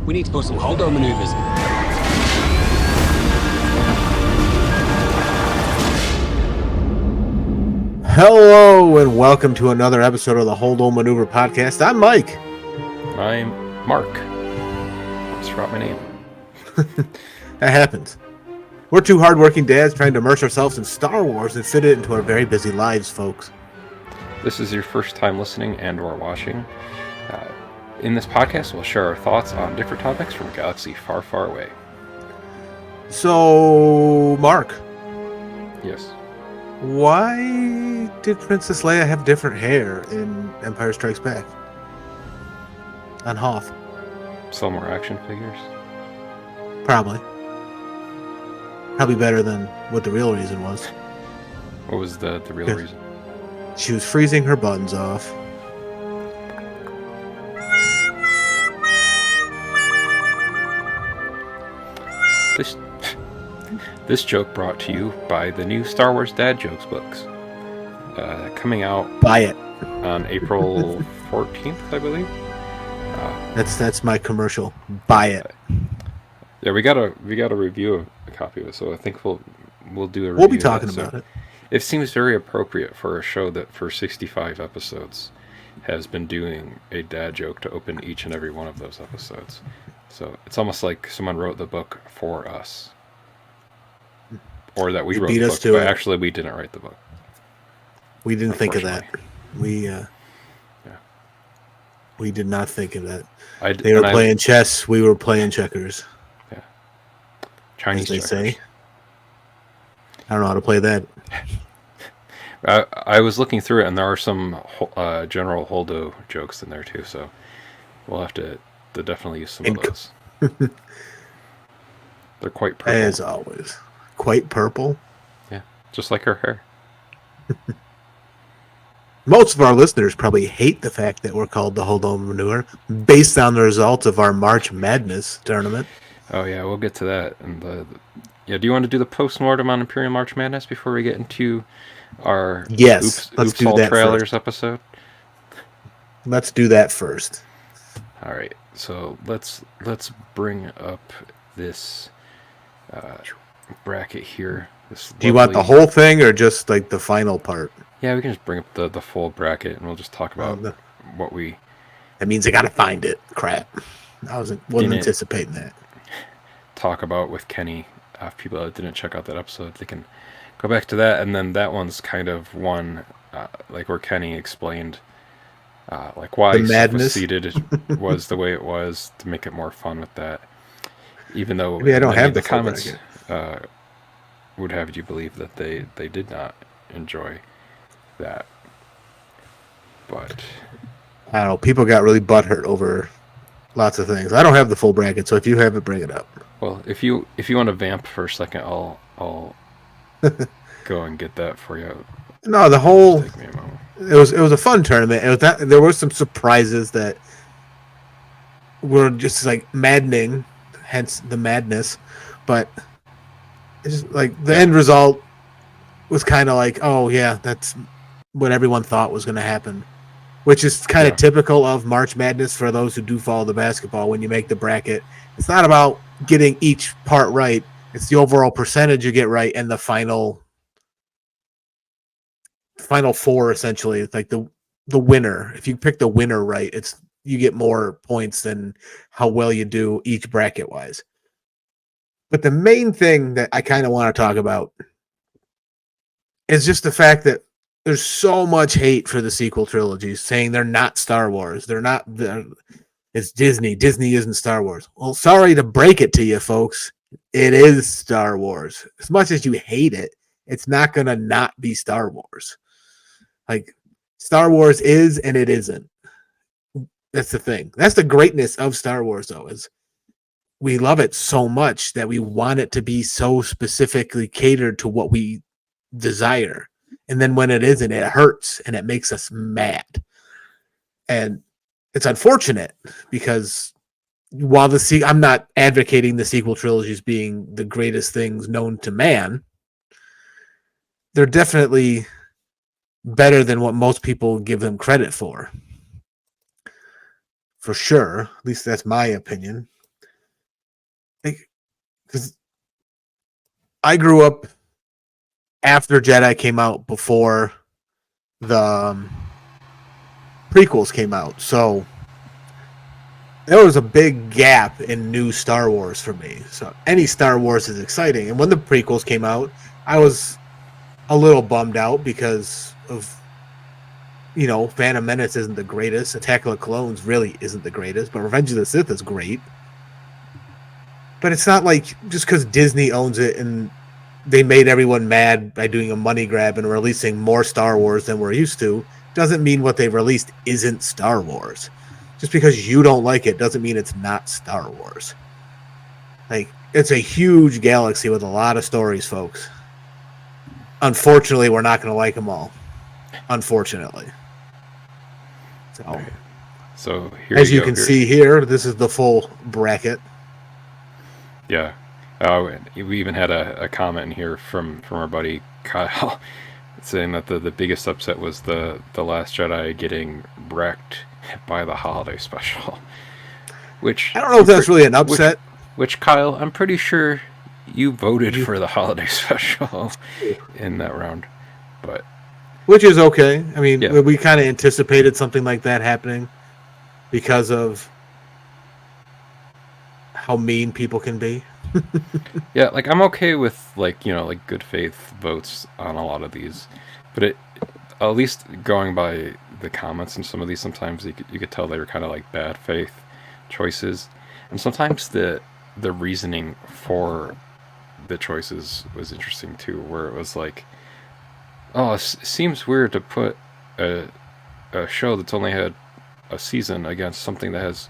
We need to put some HOLDO maneuvers. Hello and welcome to another episode of the HOLDO Maneuver podcast. I'm Mike. I'm Mark. Just forgot my name. That happens. We're two hardworking dads trying to immerse ourselves in Star Wars and fit it into our very busy lives, folks. This is your first time listening and or watching. In this podcast, we'll share our thoughts on different topics from a galaxy far, far away. So, Mark. Yes. Why did Princess Leia have different hair in Empire Strikes Back? On Hoth. Sell more action figures? Probably. Probably better than what the real reason was. What was the real reason? She was freezing her buttons off. This joke brought to you by the new Star Wars Dad Jokes books. Coming out... Buy it. On April 14th, I believe. That's my commercial. Buy it. Yeah, we got a review a copy of it, so I think we'll do a review. We'll be talking about it. It seems very appropriate for a show that for 65 episodes has been doing a dad joke to open each and every one of those episodes. So it's almost like someone wrote the book for us. Or that we wrote the book, but actually we didn't write the book. We didn't think of that. We did not think of that. They were playing chess, we were playing checkers. Yeah. Chinese checkers. Say. I don't know how to play that. I was looking through it, and there are some general Holdo jokes in there too, so we'll have to definitely use some of those. They're quite purple. As always. Quite purple? Yeah, just like her hair. Most of our listeners probably hate the fact that we're called the HOLDO Maneuver based on the results of our March Madness tournament. Oh yeah, we'll get to that. And do you want to do the postmortem on Imperial March Madness before we get into our let's do all that trailers first. Episode? Let's do that first. All right, so let's bring up this bracket here. Do you want the whole thing or just like the final part? Yeah, we can just bring up the full bracket and we'll just talk about what we... That means I gotta find it. Crap. I wasn't anticipating that. Talk about with Kenny. If people that didn't check out that episode, they can go back to that. And then that one's kind of one, like where Kenny explained like why stuff was seated was the way it was to make it more fun with that. Even though maybe I don't have the comments would have you believe that they did not enjoy that. But I don't know, people got really butthurt over lots of things. I don't have the full bracket, so if you have it, bring it up. Well, if you want to vamp for a second, I'll go and get that for you. No, the whole take me a moment. It was a fun tournament. There were some surprises that were just like maddening, hence the madness. But it's just like the end result was kind of like, oh yeah, that's what everyone thought was going to happen, which is kind of typical of March Madness for those who do follow the basketball. When you make the bracket, it's not about getting each part right. It's the overall percentage you get right and the final four, essentially. It's like the winner. If you pick the winner right, you get more points than how well you do each bracket wise. But the main thing that I kind of want to talk about is just the fact that there's so much hate for the sequel trilogies, saying they're not Star Wars. It's Disney. Disney isn't Star Wars. Well, sorry to break it to you, folks. It is Star Wars. As much as you hate it, it's not going to not be Star Wars. Like, Star Wars is and it isn't. That's the thing. That's the greatness of Star Wars, though, is we love it so much that we want it to be so specifically catered to what we desire. And then when it isn't, it hurts and it makes us mad. And it's unfortunate because while I'm not advocating the sequel trilogies being the greatest things known to man, they're definitely better than what most people give them credit for. For sure. At least that's my opinion. because I grew up after Jedi came out, before the prequels came out, so there was a big gap in new Star Wars for me. So any Star Wars is exciting, and when the prequels came out, I was a little bummed out because of, Phantom Menace isn't the greatest. Attack of the Clones really isn't the greatest, but Revenge of the Sith is great. But it's not like just because Disney owns it and they made everyone mad by doing a money grab and releasing more Star Wars than we're used to, doesn't mean what they released isn't Star Wars. Just because you don't like it doesn't mean it's not Star Wars. Like, it's a huge galaxy with a lot of stories, folks. Unfortunately, we're not going to like them all. Unfortunately. So here as you can see here, this is the full bracket. Yeah. We even had a comment in here from our buddy Kyle saying that the biggest upset was the Last Jedi getting wrecked by the holiday special. Which I don't know if that's really an upset. Which Kyle, I'm pretty sure you voted for the holiday special in that round. But which is okay. I mean, we kind of anticipated something like that happening because of how mean people can be. Yeah, like I'm okay with like good faith votes on a lot of these, but at least going by the comments in some of these, sometimes you could tell they were kind of like bad faith choices, and sometimes the reasoning for the choices was interesting too, where it was like, oh, it seems weird to put a show that's only had a season against something that has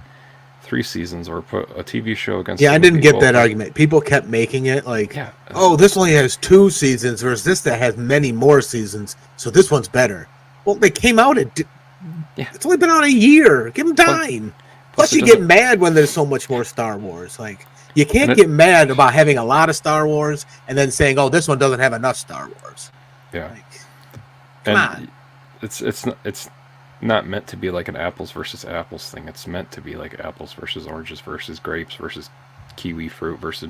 3 seasons, or put a TV show against. Yeah, I didn't get that argument. People kept making it like, oh, this only has 2 seasons versus this that has many more seasons, so this one's better. Well, they came out it's only been out a year. Give them time. Plus you get mad when there's so much more Star Wars. Like, you can't get mad about having a lot of Star Wars and then saying, oh, this one doesn't have enough Star Wars. Yeah. Like, come on. It's not meant to be like an apples versus apples thing. It's meant to be like apples versus oranges versus grapes versus kiwi fruit versus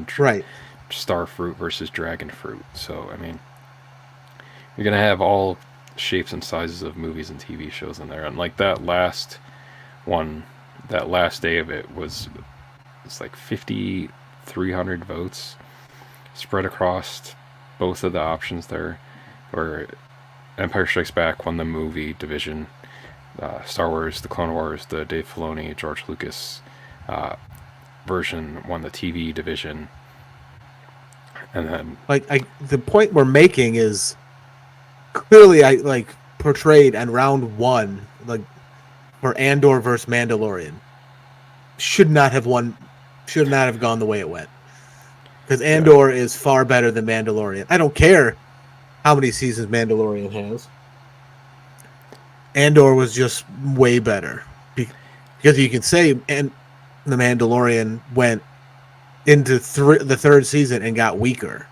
star fruit versus dragon fruit. So, I mean, you're going to have all shapes and sizes of movies and TV shows in there. And like that last one, that last day of it's like 5,300 votes spread across both of the options there, where Empire Strikes Back won the movie division. Star Wars, The Clone Wars, the Dave Filoni, George Lucas version won the TV division. And then, the point we're making is clearly portrayed in round 1, like for Andor versus Mandalorian, should not have gone the way it went, because Andor is far better than Mandalorian. I don't care how many seasons Mandalorian has. Andor was just way better, because you can say the Mandalorian went into the 3rd season and got weaker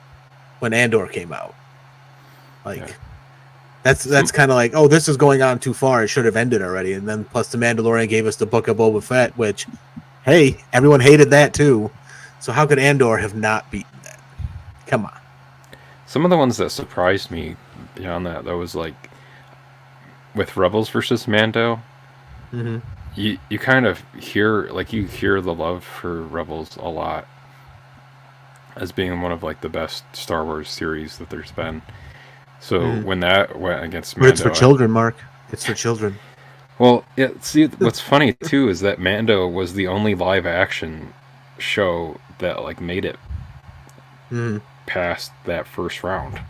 when Andor came out. That's kind of like, oh, this is going on too far. It should have ended already. And then plus the Mandalorian gave us the Book of Boba Fett, which, hey, everyone hated that too. So how could Andor have not beaten that? Come on. Some of the ones that surprised me beyond that was like with Rebels versus Mando. Mm-hmm. You kind of hear the love for Rebels a lot as being one of like the best Star Wars series that there's been. So when that went against Mando, but it's for children, Mark. It's for children. Well, yeah. See, what's funny too is that Mando was the only live action show that like made it past that first round.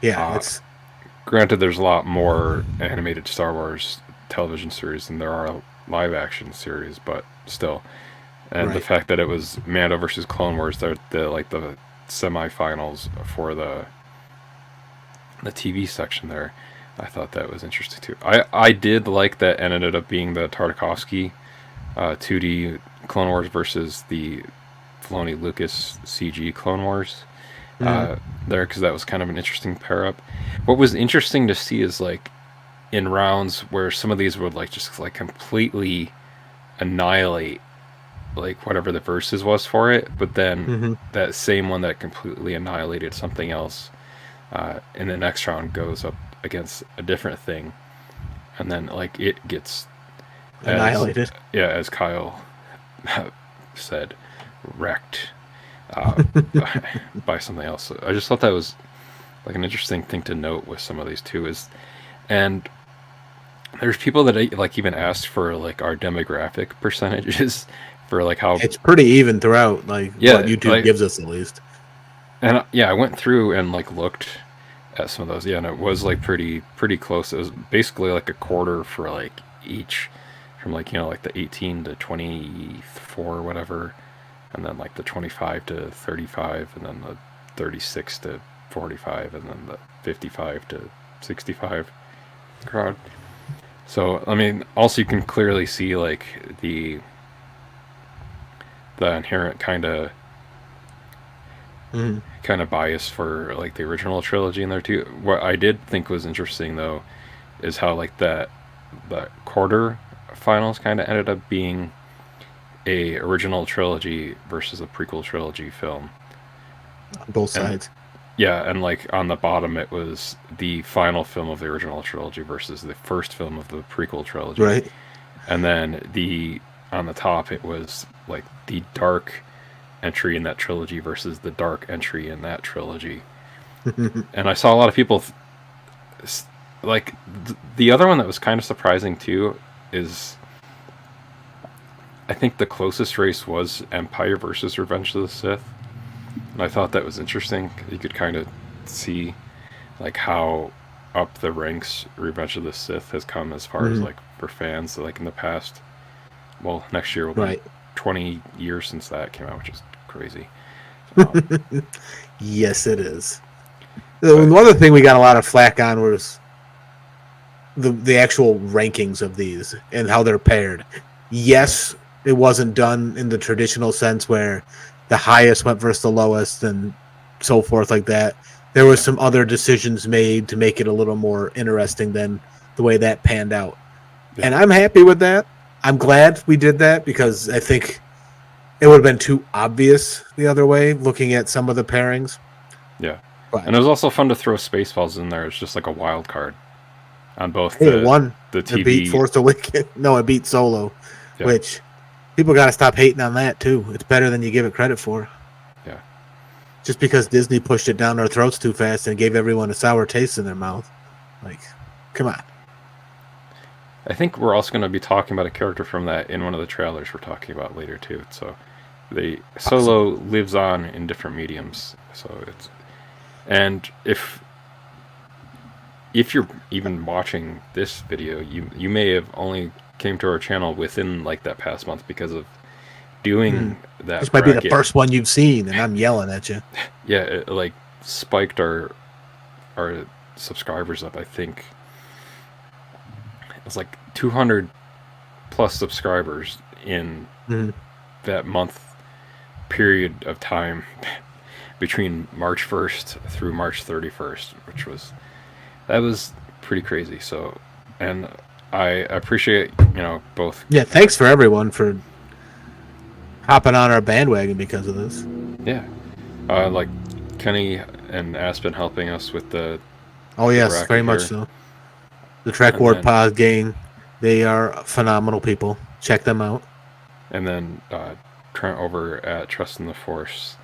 Yeah, it's granted there's a lot more animated Star Wars television series than there are live action series, but still. And the fact that it was Mando versus Clone Wars, the semifinals for the TV section there, I thought that was interesting too. I did like that, and ended up being the Tartakovsky 2D Clone Wars versus the Filoni Lucas CG Clone Wars there, because that was kind of an interesting pair up. What was interesting to see is like in rounds where some of these would like just like completely annihilate like whatever the verses was for it, but then Mm-hmm. that same one that completely annihilated something else in the next round goes up against a different thing, and then like it gets Annihilated. as Kyle said, wrecked by something else. So I just thought that was like an interesting thing to note with some of these too. And there's people that like even asked for like our demographic percentages for like how it's pretty even throughout, like what YouTube like, gives us at least. And I went through and like looked at some of those, and it was like pretty close. It was basically like a quarter for like each, from like like the 18 to 24 or whatever, and then like the 25 to 35, and then the 36 to 45, and then the 55 to 65 crowd. So I mean, also you can clearly see like the inherent kind of bias for like the original trilogy in there too. What I did think was interesting though is how like the quarter finals kind of ended up being a original trilogy versus a prequel trilogy film on both sides. Yeah, and like on the bottom it was the final film of the original trilogy versus the first film of the prequel trilogy. Right. And then on the top it was like the dark entry in that trilogy versus the dark entry in that trilogy. And I saw a lot of people like the other one that was kind of surprising too is I think the closest race was Empire versus Revenge of the Sith. And I thought that was interesting. You could kind of see like how up the ranks Revenge of the Sith has come as far as like for fans. So, like in the past, well, next year will be 20 years since that came out, which is crazy. Yes, it is. One other thing we got a lot of flack on was the actual rankings of these and how they're paired. Yes, it wasn't done in the traditional sense where the highest went versus the lowest and so forth like that. There was some other decisions made to make it a little more interesting than the way that panned out. Yeah. And I'm happy with that. I'm glad we did that because I think it would have been too obvious the other way looking at some of the pairings. Yeah. But, and it was also fun to throw Spaceballs in there. It's just like a wild card on both the TV. It beat Force Awakens. No, it beat Solo, which people got to stop hating on that too. It's better than you give it credit for. Yeah. Just because Disney pushed it down our throats too fast and gave everyone a sour taste in their mouth. Like, come on. I think we're also going to be talking about a character from that in one of the trailers we're talking about later too. So Solo lives on in different mediums. So it's, and if you're even watching this video, you may have only came to our channel within like that past month because of doing that. This might be the first one you've seen, and I'm yelling at you. Yeah, it like spiked our subscribers up. I think it was like 200 plus subscribers in that month period of time between March 1st through March 31st, which was pretty crazy. So, and I appreciate, both. Yeah, thanks for everyone for hopping on our bandwagon because of this. Yeah. Like Kenny and Aspen helping us with the... Oh, yes, very much so. The Trek Ward Pod gang, they are phenomenal people. Check them out. And then Trent over at Trust in the Force,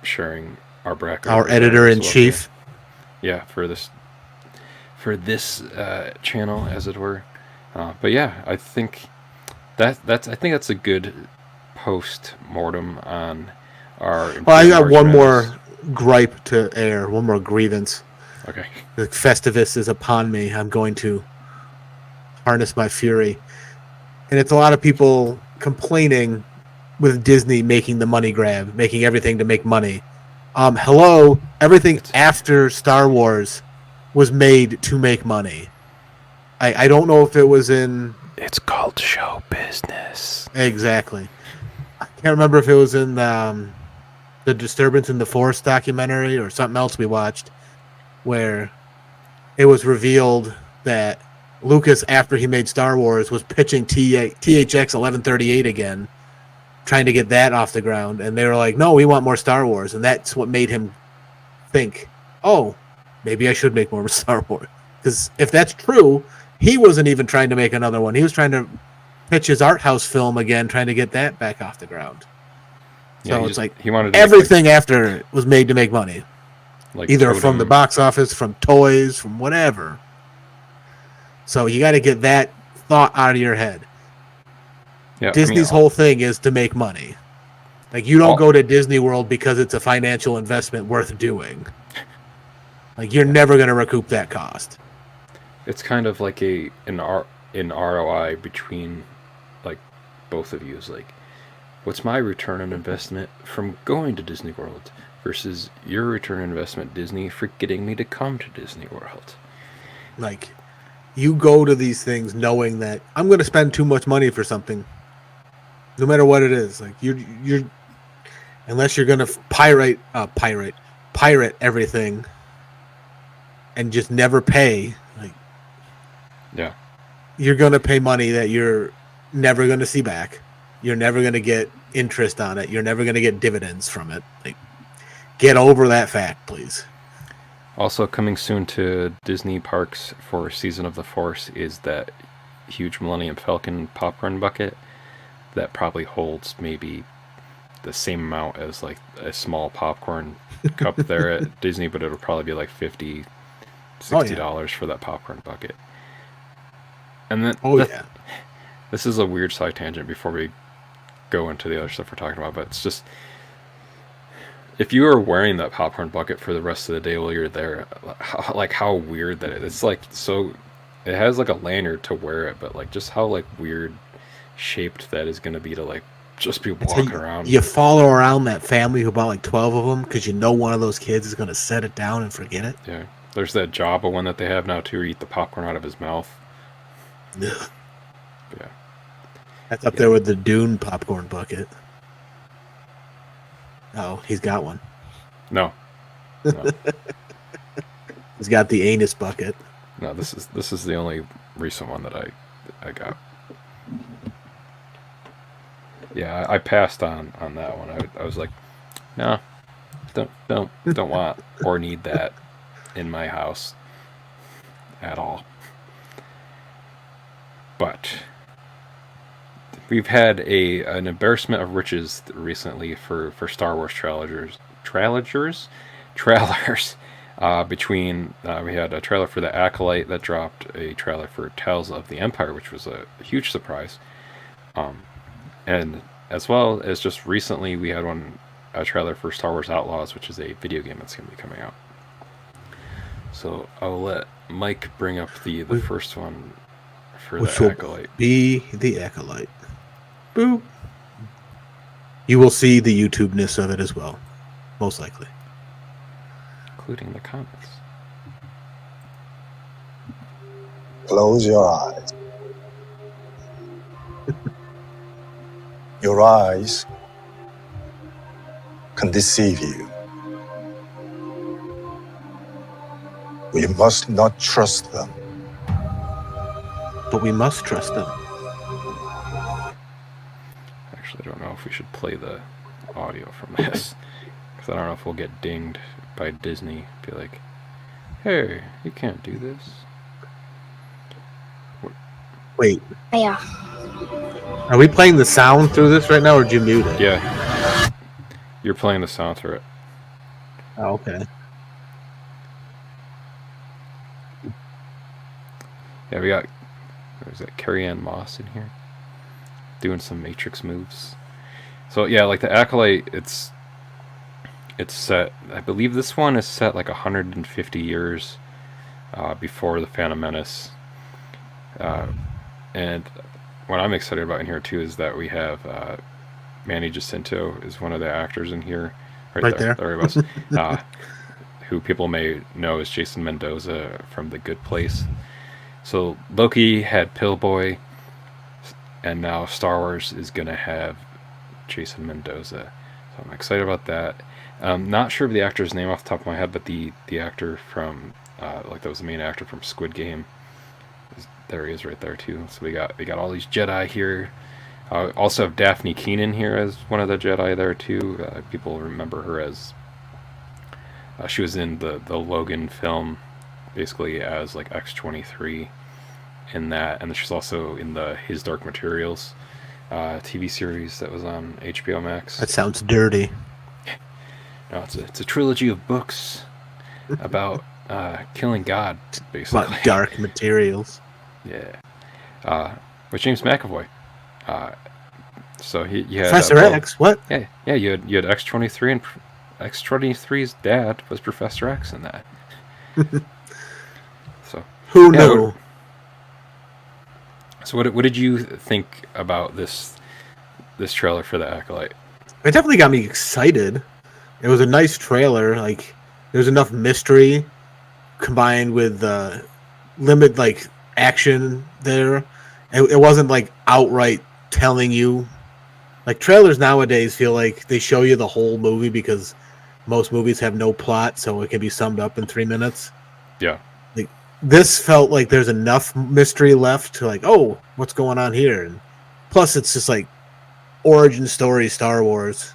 sharing our bracket. Our editor-in-chief. Yeah, for this channel, as it were. But yeah, I think that's a good post-mortem on our... Well, I got one more gripe to air, one more grievance. Okay. The Festivus is upon me. I'm going to harness my fury. And it's a lot of people complaining with Disney making the money grab, making everything to make money. Hello, everything after Star Wars was made to make money. I don't know if it was in... It's called show business. Exactly. I can't remember if it was in the Disturbance in the Force documentary or something else we watched, where it was revealed that Lucas, after he made Star Wars, was pitching THX 1138 again trying to get that off the ground, and they were like, no, we want more Star Wars, and that's what made him think, oh, maybe I should make more Star Wars. Because if that's true, he wasn't even trying to make another one. He was trying to pitch his art house film again, trying to get that back off the ground. So it's like he wanted to everything after it was made to make money. Like either from the box office, from toys, from whatever. So you got to get that thought out of your head. Yeah, Disney's whole thing is to make money. Like, you don't go to Disney World because it's a financial investment worth doing. Like, you're never going to recoup that cost. It's kind of like an ROI between, like, both of you. Is like, what's my return on investment from going to Disney World versus your return on investment, Disney, for getting me to come to Disney World? Like, you go to these things knowing that I'm going to spend too much money for something, no matter what it is. Like, you're unless you're going to pirate everything and just never pay. Like, yeah, you're going to pay money that you're never going to see back. You're never going to get interest on it. You're never going to get dividends from it. Like, get over that fact, please. Also coming soon to Disney parks for Season of the Force is that huge Millennium Falcon popcorn bucket that probably holds maybe the same amount as like a small popcorn cup there at Disney, but it'll probably be like $50-$60 for that popcorn bucket. And then this is a weird side tangent before we go into the other stuff we're talking about, but it's just, if you are wearing that popcorn bucket for the rest of the day while you're there, how weird that is. It's like, so it has like a lanyard to wear it, but like just how like weird shaped that is going to be to like just be walking around. You follow around that family who bought like 12 of them because you know one of those kids is going to set it down and forget it. Yeah. There's that Jabba one that they have now too, where you eat the popcorn out of his mouth. Ugh. Yeah. That's up there with the Dune popcorn bucket. Oh, he's got one. No. He's got the anus bucket. No, this is the only recent one that I got. Yeah, I passed on that one. I was like, no, don't want or need that in my house at all. But we've had an embarrassment of riches recently for Star Wars trailers. Between we had a trailer for the ACOLYTE that dropped, a trailer for Tales of the Empire, which was a huge surprise, and as well as just recently we had a trailer for Star Wars Outlaws, which is a video game that's going to be coming out. So I'll let Mike bring up the first one for the ACOLYTE. Be the ACOLYTE. Boop. You will see the YouTube-ness of it as well, most likely, including the comments. Close your eyes. Your eyes can deceive you. We must not trust them. But we must trust them. Actually, I don't know if we should play the audio from this, because I don't know if we'll get dinged by Disney. Be like, hey, you can't do this. Wait. Yeah. Are we playing the sound through this right now, or did you mute it? Yeah. You're playing the sound through it. Oh, okay. Yeah, we got, there's that Carrie-Anne Moss in here doing some Matrix moves. So yeah, like the ACOLYTE, it's set, I believe this one is set like 150 years before the Phantom Menace. And what I'm excited about in here too is that we have Manny Jacinto is one of the actors in here. Right there. There he was. Who people may know as Jason Mendoza from The Good Place. So Loki had Pillboy, and now Star Wars is going to have Jason Mendoza. So I'm excited about that. Not sure of the actor's name off the top of my head, but the actor from, like that was the main actor from Squid Game. There he is right there too. So we got all these Jedi here Also have Daphne Keenan here as one of the Jedi there too. People remember her as she was in the Logan film, basically as like X-23 in that, and she's also in the His Dark Materials TV series that was on HBO Max. That sounds dirty. No, it's a trilogy of books about killing God, basically. About dark materials. Yeah. With James McAvoy. So he had Professor X. What? Yeah. You had X-23, and X-23's dad was Professor X in that. So who knew? So what did you think about this trailer for the Acolyte? It definitely got me excited. It was a nice trailer. Like, there's enough mystery combined with limit action there. It wasn't like outright telling you. Like, trailers nowadays feel like they show you the whole movie because most movies have no plot, so it can be summed up in 3 minutes. Yeah. Like, this felt like there's enough mystery left to like, oh, what's going on here? And plus, it's just like origin story Star Wars,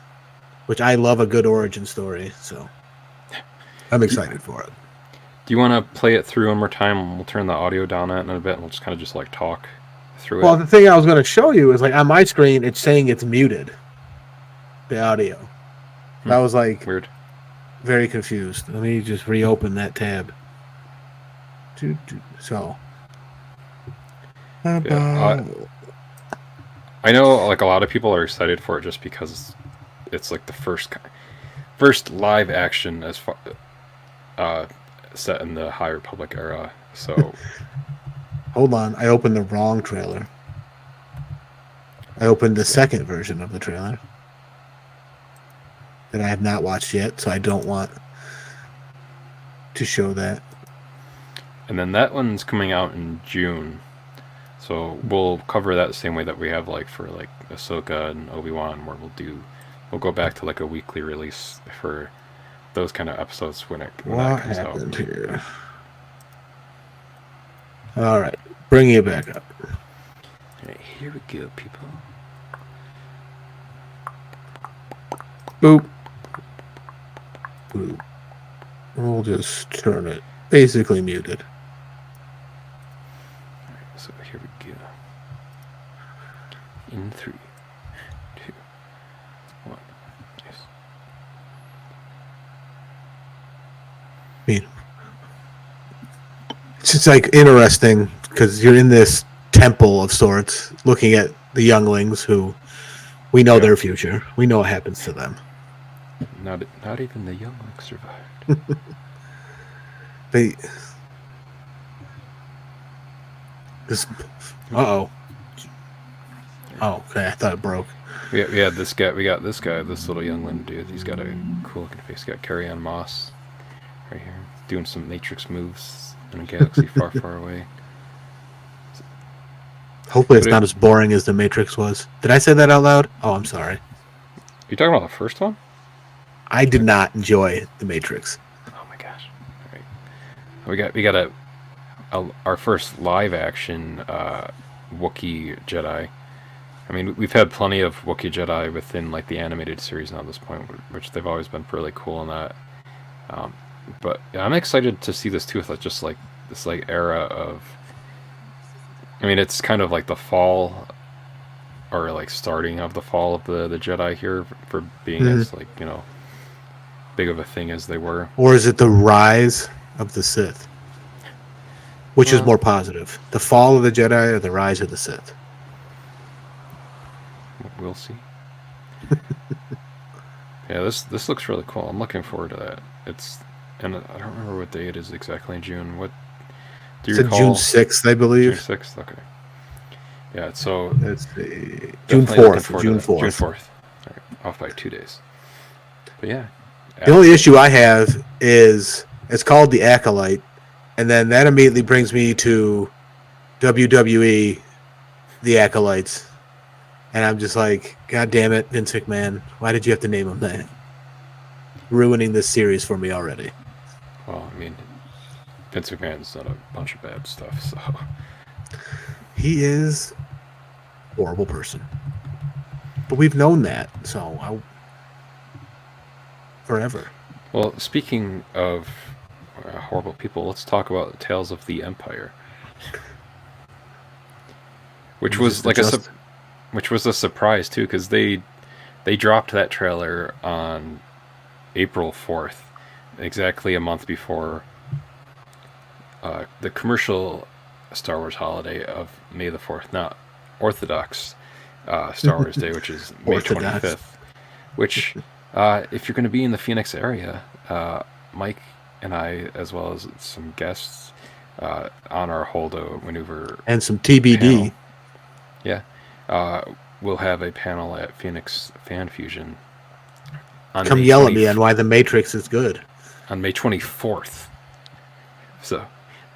which I love a good origin story, so I'm excited for it. Do you want to play it through one more time? We'll turn the audio down in a bit, and we'll just kind of just like talk through it. Well, the thing I was going to show you is like on my screen, it's saying it's muted, the audio. I was like, weird, very confused. Let me just reopen that tab. So, yeah, I know like a lot of people are excited for it just because it's like the first live action as far set in the High Republic era. So hold on, I opened the wrong trailer. I opened the second version of the trailer that I have not watched yet, so I don't want to show that. And then that one's coming out in June. So we'll cover that the same way that we have like for like Ahsoka and Obi-Wan, where we'll go back to like a weekly release for those kind of episodes when that comes out. What happened here? All right, bringing it back up. All right, here we go, people. Boop. Boop. We'll just turn it basically muted. All right, so here we go. In 3, 2, 1. Nice. I mean, it's just like interesting because you're in this temple of sorts, looking at the younglings who we know their future. We know what happens to them. Not even the younglings survived. Oh, okay. I thought it broke. We had this guy. We got this guy, this little youngling dude. He's got a cool looking face. He's got Carrie-Ann Moss right here, doing some Matrix moves in a galaxy far, far away. Hopefully it's not as boring as the Matrix was. Did I say that out loud? Oh, I'm sorry. You talking about the first one? I did not enjoy the Matrix. Oh my gosh! All right. We got our first live action Wookiee Jedi. I mean, we've had plenty of Wookiee Jedi within like the animated series now at this point, which they've always been really cool in that. But yeah, I'm excited to see this too, with just like this like era of. I mean, it's kind of like the fall, or like starting of the fall of the Jedi here for being as like big of a thing as they were. Or is it the rise of the Sith? Which is more positive? The fall of the Jedi or the rise of the Sith? We'll see. Yeah, this looks really cool. I'm looking forward to that. And I don't remember what day it is exactly in June. What do you recall? June 6th, I believe. June 6th, okay. Yeah, so let's see. June 4th. June 4th. June 4th. All right, off by 2 days. But yeah. The only issue I have is it's called the Acolyte, and then that immediately brings me to WWE, the Acolytes. And I'm just like, God damn it, Vince McMahon. Why did you have to name him that? Ruining this series for me already. Well, I mean, Vince McMahon's done a bunch of bad stuff, so. He is a horrible person. But we've known that, forever. Well, speaking of horrible people, let's talk about Tales of the Empire, which was like which was a surprise too, because they dropped that trailer on April 4th, exactly a month before the commercial Star Wars holiday of May the 4th, not Orthodox Star Wars Day, which is May 25th. Which, if you're going to be in the Phoenix area, Mike and I, as well as some guests on our Holdo Maneuver and some TBD, we'll have a panel at Phoenix Fan Fusion. Come yell at me on why the Matrix is good. On May 24th. So,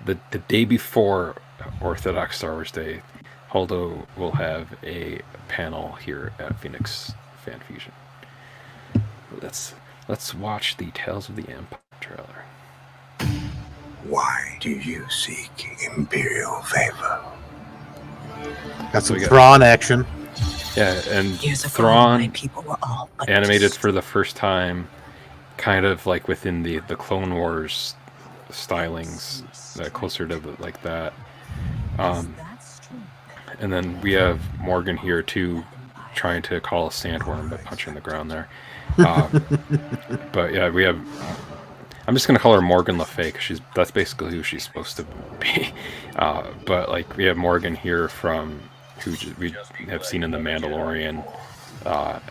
the day before Orthodox Star Wars Day, Holdo will have a panel here at Phoenix Fan Fusion. Let's watch the Tales of the Empire trailer. Why do you seek Imperial favor? Got some Thrawn action. Yeah, and Thrawn animated for the first time, kind of like within the Clone Wars stylings, closer to like that. And then we have Morgan here too, trying to call a sandworm by punching the ground there. But yeah, we have. I'm just gonna call her Morgan Le Fay, because that's basically who she's supposed to be. But like we have Morgan here from who we have seen in The Mandalorian,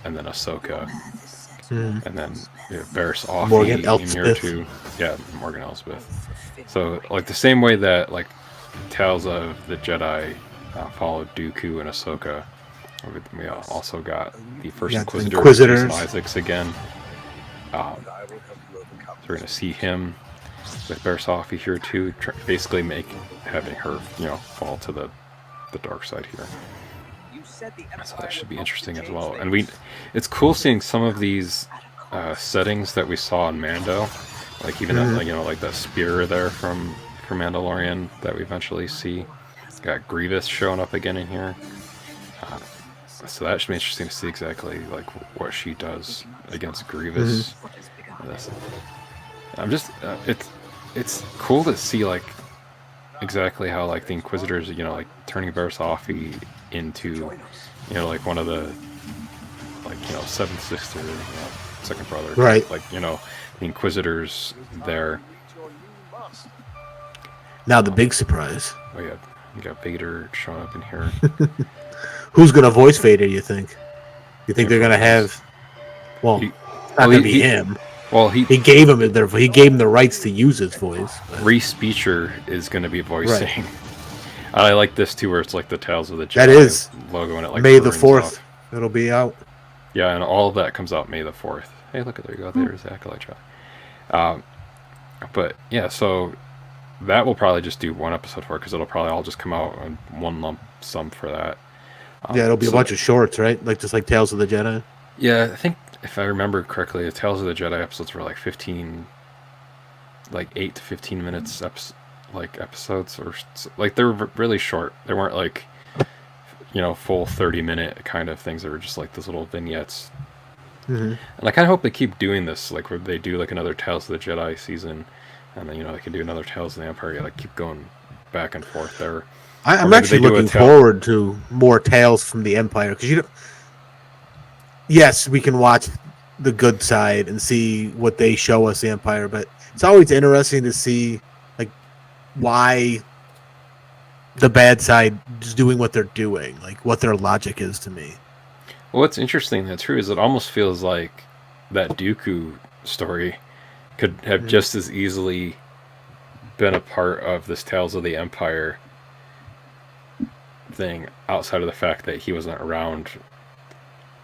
and then Ahsoka, and then we have Barriss Offee in here too. Yeah, Morgan Elsbeth. So like the same way that like Tales of the Jedi followed Dooku and Ahsoka, we also got the first Inquisitor, Isaacs again. So we're going to see him with Barriss Offee here too, basically having her, fall to the dark side here. So that should be interesting as well. And it's cool seeing some of these settings that we saw in Mando, like even that, like the spear there from Mandalorian that we eventually see. Got Grievous showing up again in here. So that should be interesting to see exactly like what she does against Grievous. I'm just it's cool to see like exactly how like the Inquisitors, like turning Barriss Offee into, like one of the like seventh sister, second brother, right? Like the Inquisitors there. Now the big surprise. Oh yeah, you got Vader showing up in here. Who's gonna voice Vader? You think? You think they're gonna have? Well, not gonna be him. Well, he gave him the rights to use his voice. Reese Beecher is going to be voicing. Right. I like this too, where it's like the Tales of the Jedi that is logo, and it like May the 4th. It'll be out. Yeah, and all of that comes out May the 4th. Hey, look, there you go. There's ACOLYTE. But yeah, so that will probably just do one episode for it, because it'll probably all just come out in one lump sum for that. Yeah, it'll be a bunch of shorts, right? Just like Tales of the Jedi. Yeah, I think if I remember correctly, the Tales of the Jedi episodes were like 8 to 15 minutes episodes, or like they were really short. They weren't like full 30-minute kind of things. They were just like those little vignettes. And I kind of hope they keep doing this, like where they do like another Tales of the Jedi season, and then they can do another Tales of the Empire. Like keep going back and forth there. I'm actually looking forward to more Tales from the Empire, because yes, we can watch the good side and see what they show us, the Empire, but it's always interesting to see like why the bad side is doing what they're doing, like what their logic is to me. Well, what's interesting that's true is it almost feels like that Dooku story could have just as easily been a part of this Tales of the Empire thing, outside of the fact that he wasn't around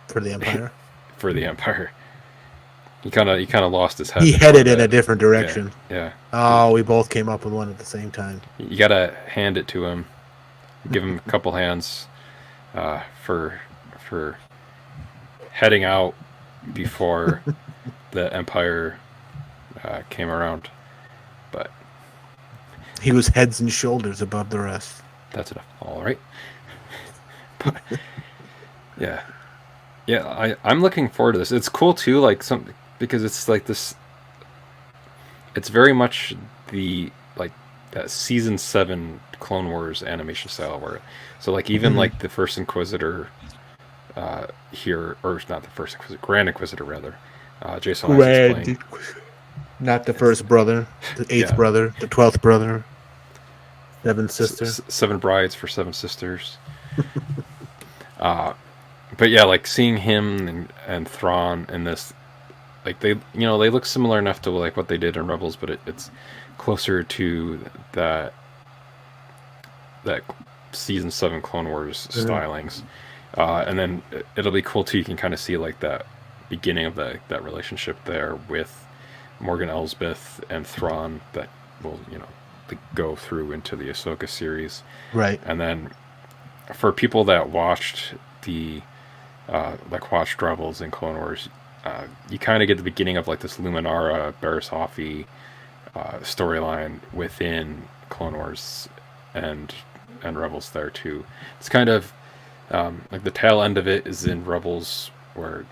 for the Empire. For the Empire, he kind of lost his head. He headed in a different direction. Yeah. Oh, we both came up with one at the same time. You gotta hand it to him. Give him a couple hands for heading out before the Empire came around. But he was heads and shoulders above the rest. That's enough. All right. But, yeah. Yeah, I'm looking forward to this. It's cool too, like because it's like this. It's very much the like that season 7 Clone Wars animation style where, so like even like the first Inquisitor, here, or not the first Inquisitor, Grand Inquisitor rather, Jason Isaacs playing. Not the first brother, the 8th brother, the 12th brother, 7th sister. 7 brides for 7 sisters. But yeah, like seeing him and Thrawn in this, like they look similar enough to like what they did in Rebels, but it's closer to that season 7 Clone Wars stylings. And then it'll be cool too. You can kind of see like that beginning of that relationship there with Morgan Elsbeth and Thrawn that will go through into the Ahsoka series, right? And then for people that watched watched Rebels and Clone Wars, you kind of get the beginning of like this Luminara Barriss Offee storyline within Clone Wars and Rebels there too. It's kind of like the tail end of it is in Rebels, where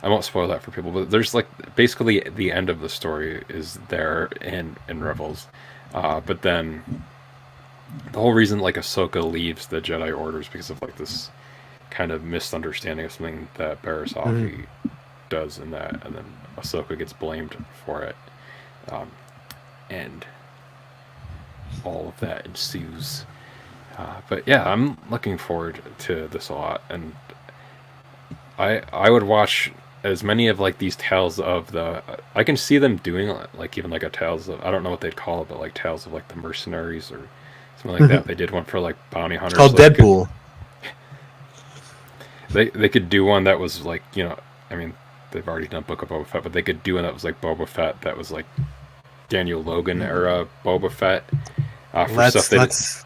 I won't spoil that for people, but there's like basically the end of the story is there in Rebels, but then the whole reason like Ahsoka leaves the Jedi Orders because of like this kind of misunderstanding of something that Barriss Offee does in that, and then Ahsoka gets blamed for it, and all of that ensues. But yeah, I'm looking forward to this a lot, and I would watch as many of like these tales of the. I can see them doing like even like a tales of, I don't know what they'd call it, but like tales of like the mercenaries or something like that. They did one for like bounty hunters. It's called like, Deadpool. They could do one that was like, I mean, they've already done Book of Boba Fett, but they could do one that was like Boba Fett, that was like Daniel Logan era Boba Fett. Let's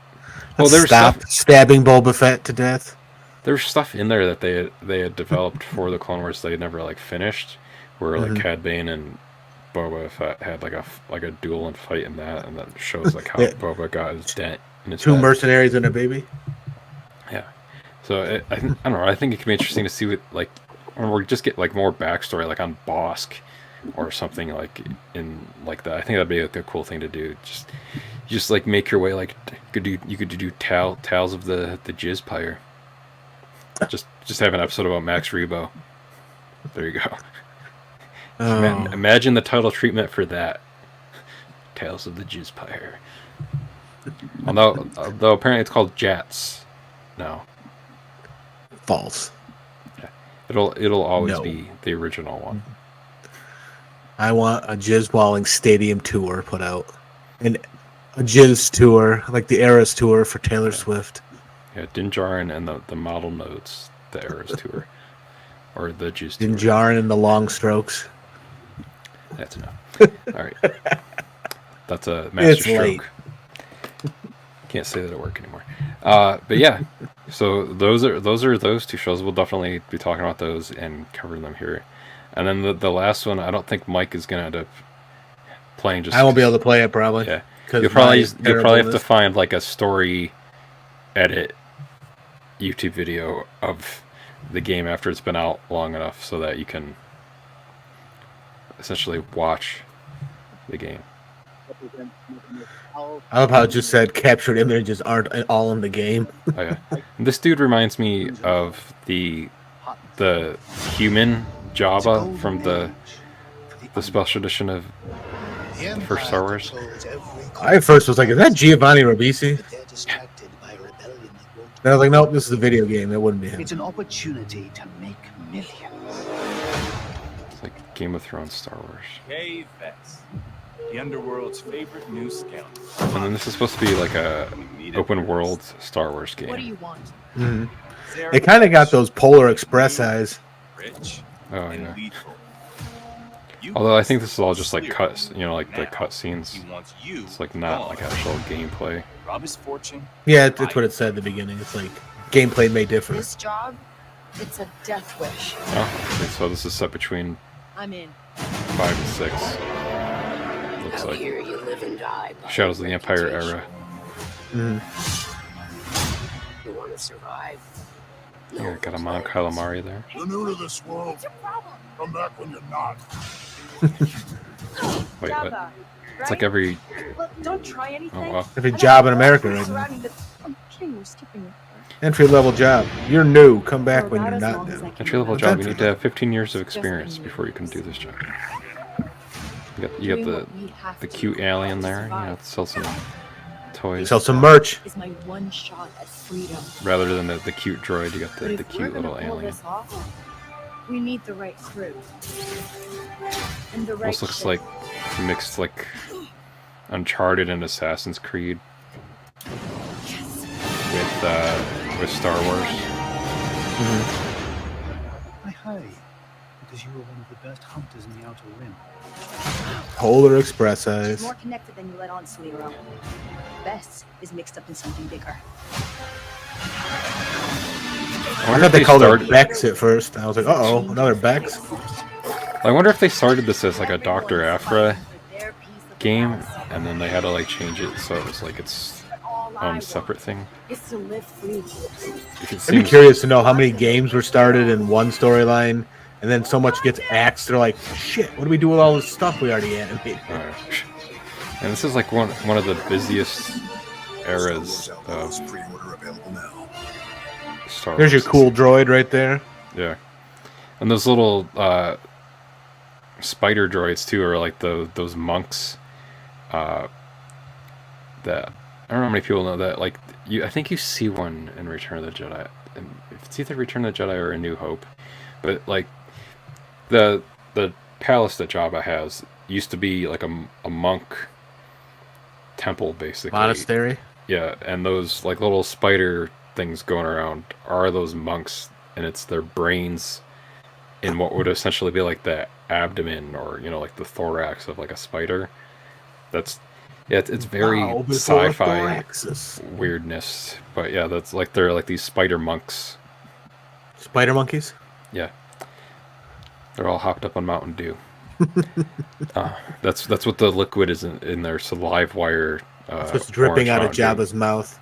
there's stop stabbing Boba Fett to death. There's stuff in there that they had developed for the Clone Wars they had never like finished, where like Cad Bane and Boba Fett had like a duel and fight in that, and that shows like how Boba got his dent in his 2 head. mercenaries and a baby. Yeah, so I don't know. I think it could be interesting to see what like when we just get like more backstory like on Bosk or something like in like that. I think that'd be like a cool thing to do. Just like make your way like you could do tales of the Jizz Pyre. Just have an episode about Max Rebo. There you go. Imagine the title treatment for that. Tales of the Jizz Pyre. Although apparently it's called Jats now. False. Yeah. It'll always be the original one. I want a jizz-walling stadium tour put out. And a jizz tour, like the Eras tour for Taylor Swift. Yeah, Din Djarin and the model notes, the Eras tour. Or the Jizz tour. Din Djarin and the long strokes. That's enough. All right. That's a master stroke. Late. Can't say that at work anymore. But yeah, so those are those 2 shows. We'll definitely be talking about those and covering them here. And then the last one, I don't think Mike is going to end up playing. Just I won't be able to play it probably. Yeah, you'll probably have to find like a story edit YouTube video of the game after it's been out long enough so that you can essentially watch the game. I love how it just said captured images aren't all in the game. Oh, yeah. This dude reminds me of the human Jabba from the special edition of the first Star Wars. I at first was like, is that Giovanni Ribisi? And I was like, nope, this is a video game. It wouldn't be him. It's an opportunity to make millions. It's like Game of Thrones Star Wars. Hey, Vets. The underworld's favorite new scoundrel. And then this is supposed to be like a open world Star Wars game. What do you want? Mm-hmm. It kind of got those Polar Express eyes. Rich. Oh yeah. Although I think this is all just like cuts, like the cut scenes. It's like not like actual gameplay. Rob his fortune. Yeah, that's what it said at the beginning. It's like gameplay may differ. This job, it's a death wish. Oh, okay, so this is set between I'm in. 5 and 6. Looks like Here you live and die Shadows of the Empire era. Mm-hmm. You want to survive. Yeah, got a Mon Calamari there. You're new to this world. Come back when you're not. Wait, what? It's like every... Look, don't try anything. Oh, wow. Every job in America right now. I'm kidding, we're skipping it. Entry-level job. You're new. Come back when you're not new. Entry-level job, you need to have 15 years of experience before you can do this job. You got the cute alien there. You know, sell some toys. Sell some merch. Is my one shot at freedom. Rather than the cute droid, you got the cute little alien. We need the right crew. And the right Almost looks like mixed like Uncharted and Assassin's Creed with Star Wars. Hi. Because you were one of the best hunters in the Outer Rim. Polar Express eyes. She's more connected than you let on, Solero. Bess is mixed up in something bigger. I thought they called her Bex at first. I was like, uh-oh, another Bex. I wonder if they started this as like a Dr. Aphra game, and then they had to like change it so it was like its own separate thing. Is to live free. I'd be curious to know how many games were started in one storyline, and then so much gets axed. They're like, shit, what do we do with all this stuff we already animated? And this is like one of the busiest eras of Star Wars. There's your cool droid right there. Yeah, and those little spider droids too are like those monks. That I don't know how many people know that. Like I think you see one in Return of the Jedi. And it's either Return of the Jedi or A New Hope, but like the palace that Jabba has used to be like a monk temple, basically. Monastery. Yeah, and those like little spider things going around are those monks, and it's their brains in what would essentially be like the abdomen or like the thorax of like a spider. That's it's very sci-fi weirdness, but yeah, that's like they're like these spider monks. Spider monkeys? Yeah, they're all hopped up on Mountain Dew. That's what the liquid is in their live wire. It's just dripping out of Jabba's mouth.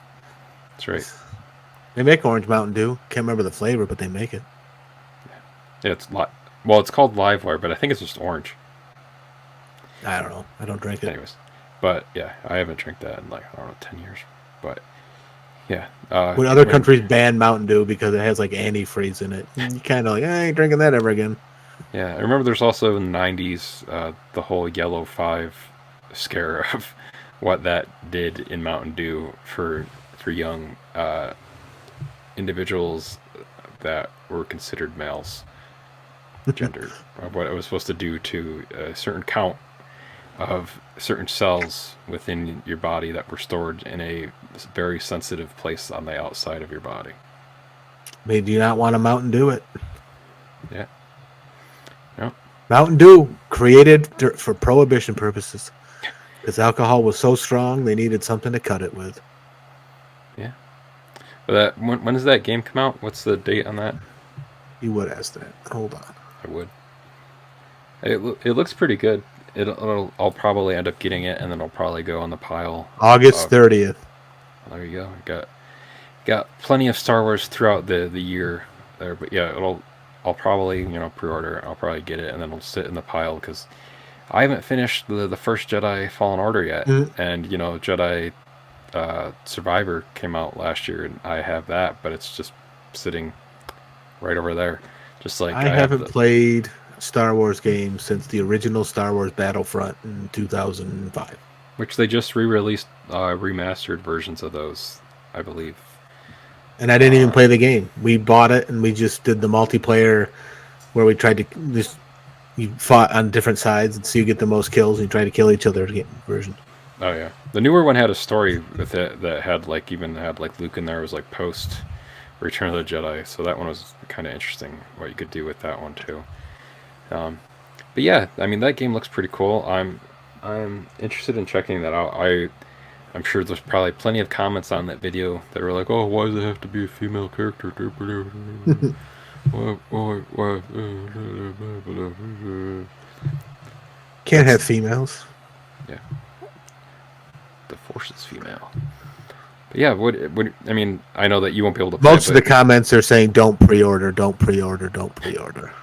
That's right. They make orange Mountain Dew. Can't remember the flavor, but they make it. Yeah, it's called live wire, but I think it's just orange. I don't know. I don't drink it. Anyways, but yeah, I haven't drank that in like, I don't know, 10 years. But yeah. When other countries ban Mountain Dew because it has like antifreeze in it, you kind of like, I ain't drinking that ever again. Yeah, I remember there's also in the 90s the whole Yellow 5 scare of what that did in Mountain Dew for young individuals that were considered males, gendered, of what it was supposed to do to a certain count of certain cells within your body that were stored in a very sensitive place on the outside of your body. They do not want to Mountain Dew it. Yeah. No. Mountain Dew created for prohibition purposes. Because alcohol was so strong, they needed something to cut it with. Yeah. But when does that game come out? What's the date on that? You would ask that. Hold on. I would. It looks pretty good. I'll probably end up getting it, and then I'll probably go on the pile. August 30th. There you go. Got plenty of Star Wars throughout the year there, but yeah, I'll probably pre-order. I'll probably get it, and then it'll sit in the pile because I haven't finished the first Jedi Fallen Order yet, and Jedi Survivor came out last year, and I have that, but it's just sitting right over there. Just like I haven't played Star Wars games since the original Star Wars Battlefront in 2005. Which they just re-released remastered versions of those, I believe. And I didn't even play the game. We bought it and we just did the multiplayer where we tried to you fought on different sides and so you get the most kills and you try to kill each other version. Oh yeah. The newer one had a story with it that had like Luke in there. It was like post Return of the Jedi, so that one was kind of interesting what you could do with that one too. But yeah, I mean that game looks pretty cool. I'm interested in checking that out. I'm sure there's probably plenty of comments on that video that were like, "Oh, why does it have to be a female character?" Can't have females. Yeah, the Force is female. But yeah, what I mean, I know that you won't be able to play Most of the comments are saying don't pre-order, don't pre-order, don't pre-order.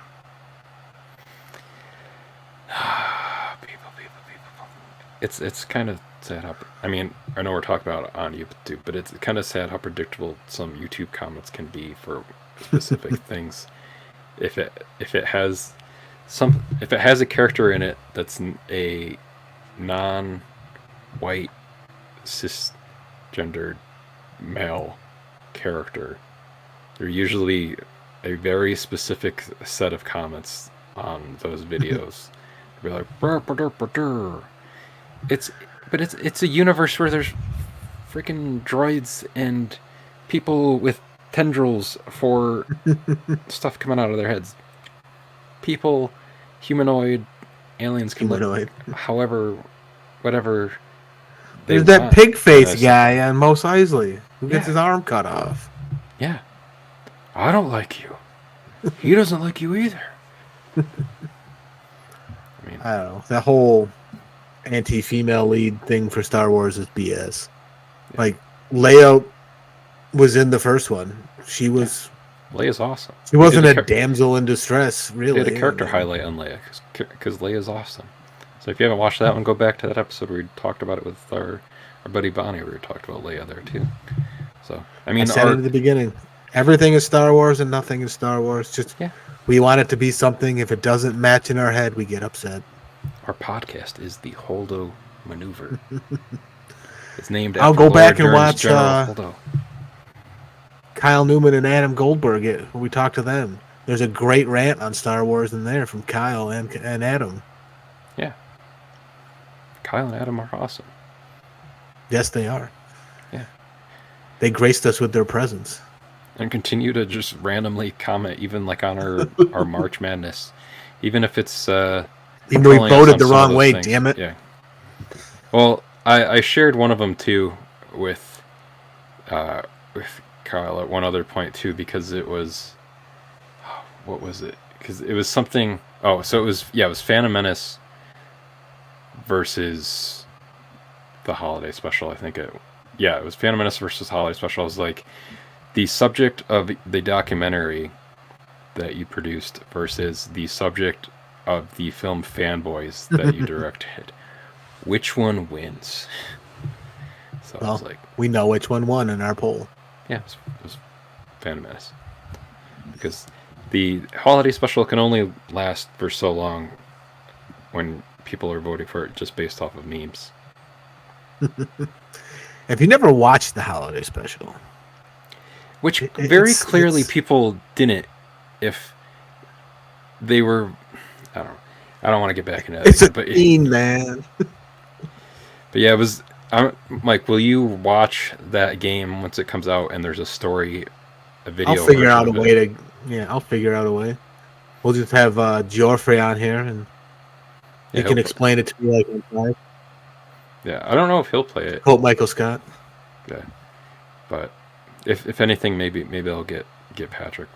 people. It's kind of sad how, I mean, I know we're talking about it on YouTube, but it's kind of sad how predictable some YouTube comments can be for specific things. If it has a character in it that's a non-white cisgendered male character, they're usually a very specific set of comments on those videos. They'll be like, "Brr, brr, brr, brr." It's a universe where there's freaking droids and people with tendrils for stuff coming out of their heads. People, humanoid, aliens can look however, whatever. There's that pig face guy on Mos Eisley who gets his arm cut off. Yeah. I don't like you. He doesn't like you either. I mean, I don't know. That whole anti-female lead thing for Star Wars is BS. Yeah. Like, Leia was in the first one. She was... Yeah. Leia's awesome. She wasn't a damsel in distress, really. They had a character highlight on Leia, because Leia's awesome. So if you haven't watched that one, go back to that episode where we talked about it with our buddy Bonnie. We talked about Leia there, too. So, I mean... I said it at the beginning. Everything is Star Wars and nothing is Star Wars. Just we want it to be something. If it doesn't match in our head, we get upset. Our podcast is the Holdo Maneuver. It's named I'll after go back and Lord watch Holdo. Kyle Newman and Adam Goldberg. When we talk to them, there's a great rant on Star Wars in there from Kyle and Adam. Yeah. Kyle and Adam are awesome. Yes, they are. Yeah. They graced us with their presence. And continue to just randomly comment, even like on our March Madness. Even if it's... even though we voted the wrong way, things. Damn it. Yeah. Well, I shared one of them, too, with Kyle at one other point, too, because it was... What was it? Because it was something... Oh, so it was Phantom Menace versus the Holiday Special, I think it... Yeah, it was Phantom Menace versus Holiday Special. I was like... The subject of the documentary that you produced versus the subject of the film Fanboys that you directed. Which one wins? So I was like... We know which one won in our poll. Yeah, it was Phantom Menace. Because the Holiday Special can only last for so long when people are voting for it just based off of memes. If you never watched the Holiday Special... Which very clearly people didn't. If they were, I don't know. I don't want to get back into that. It's a scene, man. But yeah, it was. Mike, will you watch that game once it comes out and there's a story, a video? I'll figure out a way to. Yeah, I'll figure out a way. We'll just have Geoffrey on here and he can explain it to me like inside. Yeah, I don't know if he'll play it. Hope Michael Scott. Yeah, but. If anything, maybe I'll get Patrick,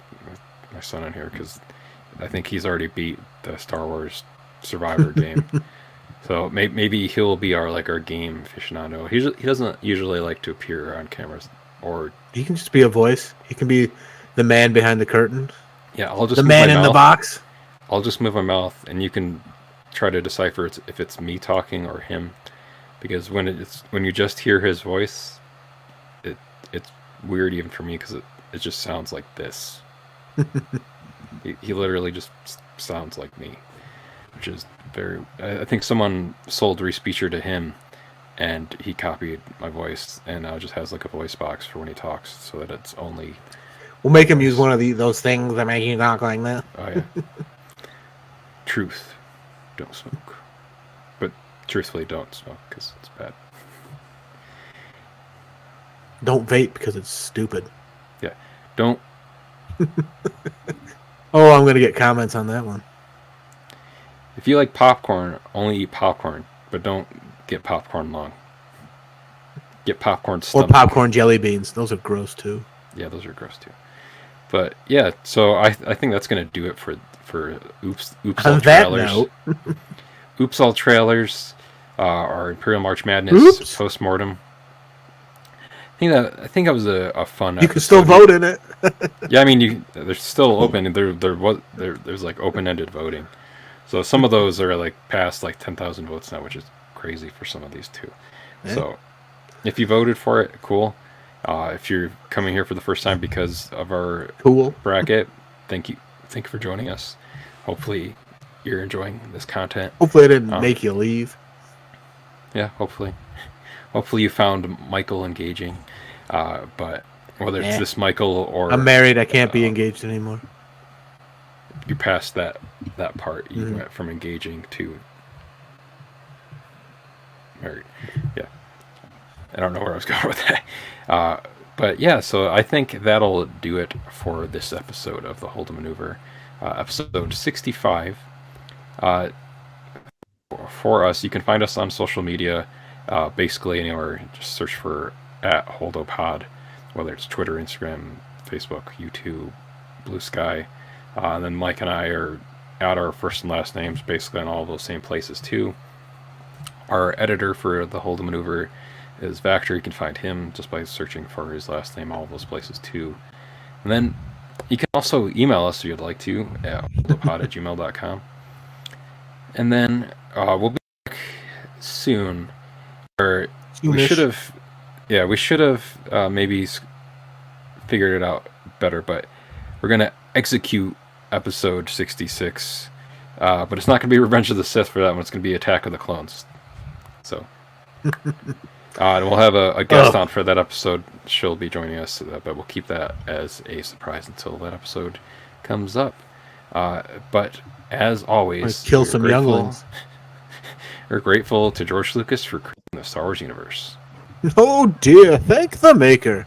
my son, in here because I think he's already beat the Star Wars Survivor game, so maybe he'll be our game aficionado. He doesn't usually like to appear on cameras, or he can just be a voice. He can be the man behind the curtain. Yeah, I'll just the man in the box. I'll just move my mouth, and you can try to decipher if it's me talking or him, because when you just hear his voice, it's weird even for me because it just sounds like this. he literally just sounds like me, which is very... I think someone sold Respeecher to him and he copied my voice and now just has a voice box for when he talks so that it's only... We'll make him use one of those things that make you talk like that. Oh yeah. Truth, don't smoke. But truthfully, don't smoke because it's bad. Don't vape because it's stupid. Yeah. Don't. Oh, I'm going to get comments on that one. If you like popcorn, only eat popcorn, but don't get popcorn long. Get popcorn stomach. Or popcorn jelly beans. Those are gross too. Yeah, those are gross too. But yeah, so I think that's going to do it for Oops All Trailers. Oops All Trailers, our Imperial March Madness postmortem. I think that was a fun. You can still vote in it. Yeah, I mean, they're still open. There's like open-ended voting. So some of those are like past like 10,000 votes now, which is crazy for some of these too. Yeah. So if you voted for it, cool. If you're coming here for the first time because of our bracket, thank you for joining us. Hopefully you're enjoying this content. Hopefully it didn't make you leave. Yeah, hopefully you found Michael engaging. But whether it's this Michael or I'm married, I can't be engaged anymore. You passed that part. You went from engaging to married. Yeah. I don't know where I was going with that. But yeah, so I think that'll do it for this episode of the HOLDO Maneuver. Episode 65. For us, you can find us on social media, basically anywhere. Just search for @HoldoPod, whether it's Twitter, Instagram, Facebook, YouTube, Blue Sky. And then Mike and I are at our first and last names, basically on all of those same places too. Our editor for the HOLDO Maneuver is Vactor. You can find him just by searching for his last name, all of those places too. And then you can also email us if you'd like to at holdopod@gmail.com. And then we'll be back soon. Or we should have maybe figured it out better, but we're gonna execute episode 66, but it's not gonna be Revenge of the Sith for that one. It's gonna be Attack of the Clones. So and we'll have a guest on for that episode. She'll be joining us, but we'll keep that as a surprise until that episode comes up. But as always, kill some younglings. We're grateful to George Lucas for creating the Star Wars universe. Oh dear, thank the maker.